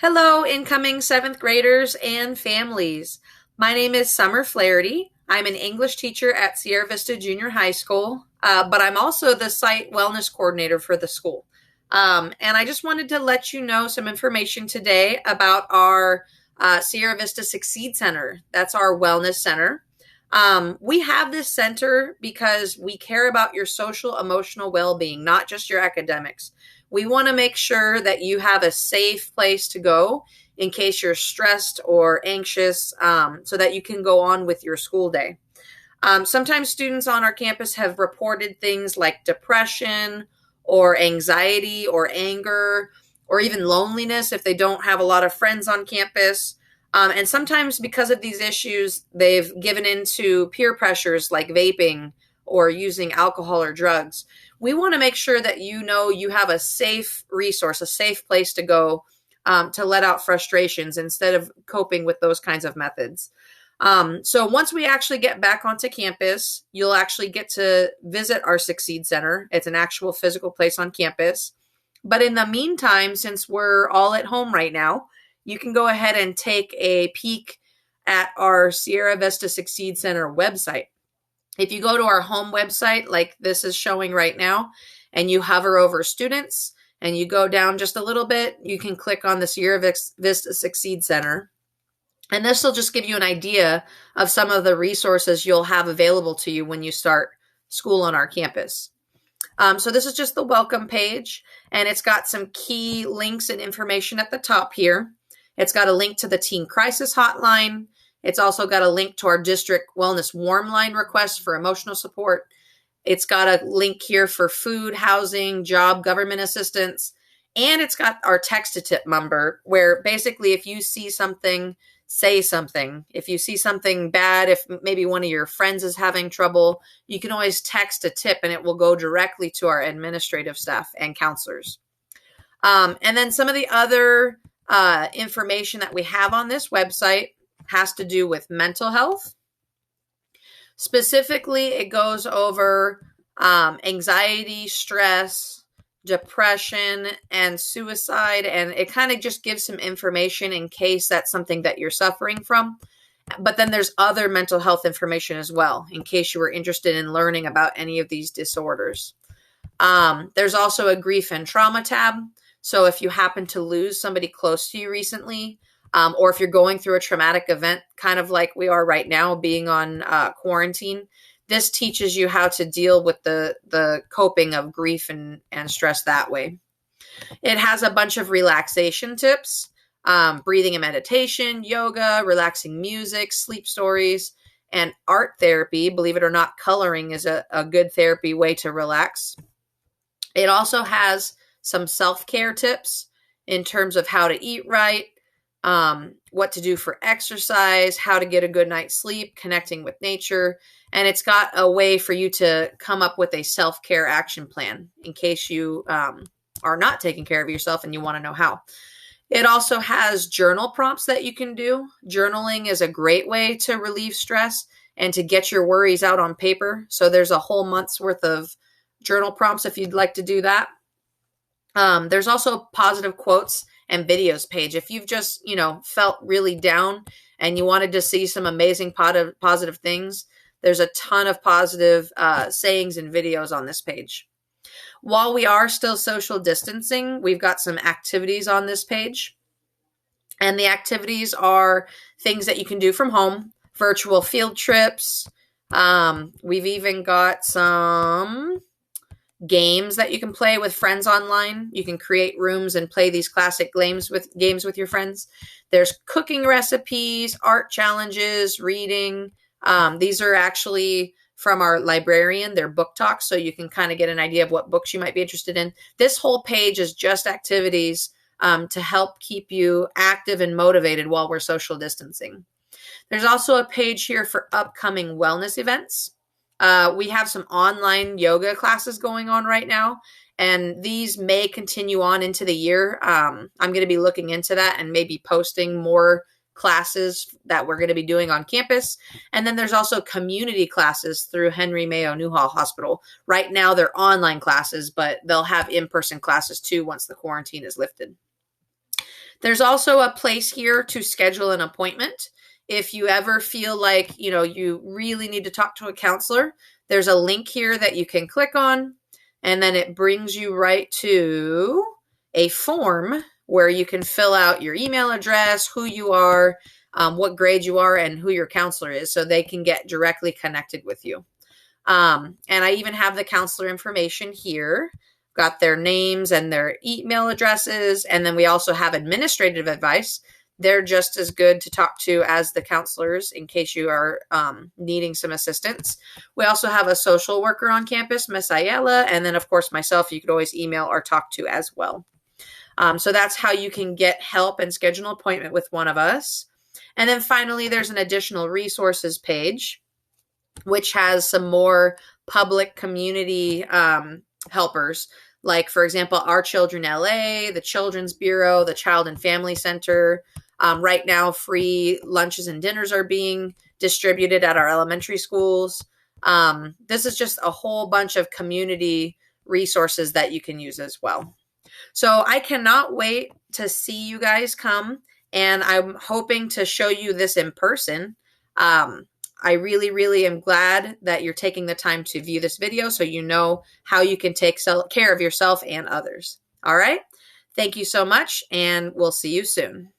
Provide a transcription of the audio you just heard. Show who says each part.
Speaker 1: Hello, incoming seventh graders and families. My name is Summer Flaherty. I'm an English teacher at Sierra Vista Junior High School, but I'm also the site wellness coordinator for the school. And I just wanted to let you know some information today about our Sierra Vista Succeed Center. That's our wellness center. We have this center because we care about your social, emotional well-being, not just your academics. We want to make sure that you have a safe place to go in case you're stressed or anxious, so that you can go on with your school day. Sometimes students on our campus have reported things like depression or anxiety or anger or even loneliness if they don't have a lot of friends on campus. And sometimes because of these issues, they've given into peer pressures like vaping or using alcohol or drugs. We want to make sure that you know you have a safe resource, a safe place to go to let out frustrations instead of coping with those kinds of methods. So once we actually get back onto campus, you'll actually get to visit our Succeed Center. It's an actual physical place on campus. But in the meantime, since we're all at home right now, you can go ahead and take a peek at our Sierra Vista Succeed Center website. If you go to our home website, like this is showing right now, and you hover over students and you go down just a little bit, you can click on the Sierra Vista Succeed Center. And this will just give you an idea of some of the resources you'll have available to you when you start school on our campus. So this is just the welcome page, and it's got some key links and information at the top here. It's got a link to the Teen Crisis Hotline. It's also got a link to our district wellness warm line request for emotional support. It's got a link here for food, housing, job, government assistance. And it's got our text to tip number where basically if you see something, say something. If you see something bad, if maybe one of your friends is having trouble, you can always text a tip and it will go directly to our administrative staff and counselors. And then some of the other information that we have on this website has to do with mental health. Specifically, it goes over anxiety, stress, depression, and suicide, and it kind of just gives some information in case that's something that you're suffering from. But then there's other mental health information as well, in case you were interested in learning about any of these disorders. There's also a grief and trauma tab. So if you happen to lose somebody close to you recently, or if you're going through a traumatic event, kind of like we are right now being on quarantine, this teaches you how to deal with the coping of grief and stress that way. It has a bunch of relaxation tips, breathing and meditation, yoga, relaxing music, sleep stories, and art therapy. Believe it or not, coloring is a good therapy way to relax. It also has some self-care tips in terms of how to eat right, what to do for exercise, how to get a good night's sleep, connecting with nature. And it's got a way for you to come up with a self-care action plan in case you are not taking care of yourself and you want to know how. It also has journal prompts that you can do. Journaling is a great way to relieve stress and to get your worries out on paper. So there's a whole month's worth of journal prompts if you'd like to do that. There's also positive quotes and videos page. If you've just, felt really down and you wanted to see some amazing positive things, there's a ton of positive sayings and videos on this page. While we are still social distancing, we've got some activities on this page. And the activities are things that you can do from home, virtual field trips. We've even got some games that you can play with friends online. You can create rooms and play these classic games with your friends. There's cooking recipes, art challenges, reading. These are actually from our librarian. They're book talks, so you can kind of get an idea of what books you might be interested in. This whole page is just activities to help keep you active and motivated while we're social distancing. There's also a page here for upcoming wellness events. We have some online yoga classes going on right now, and these may continue on into the year. I'm going to be looking into that and maybe posting more classes that we're going to be doing on campus. And then there's also community classes through Henry Mayo Newhall Hospital. Right now they're online classes, but they'll have in-person classes too once the quarantine is lifted. There's also a place here to schedule an appointment. If you ever feel like, you really need to talk to a counselor, there's a link here that you can click on, and then it brings you right to a form where you can fill out your email address, who you are, what grade you are, and who your counselor is, so they can get directly connected with you. And I even have the counselor information here. Got their names and their email addresses. And then we also have administrative advice. They're just as good to talk to as the counselors in case you are needing some assistance. We also have a social worker on campus, Miss Ayala. And then, of course, myself, you could always email or talk to as well. So that's how you can get help and schedule an appointment with one of us. And then finally, there's an additional resources page, which has some more public community helpers. Like, for example, Our Children LA, the Children's Bureau, the Child and Family Center. Right now, free lunches and dinners are being distributed at our elementary schools. This is just a whole bunch of community resources that you can use as well. So I cannot wait to see you guys come, and I'm hoping to show you this in person. I really, really am glad that you're taking the time to view this video so you know how you can take care of yourself and others. All right. Thank you so much, and we'll see you soon.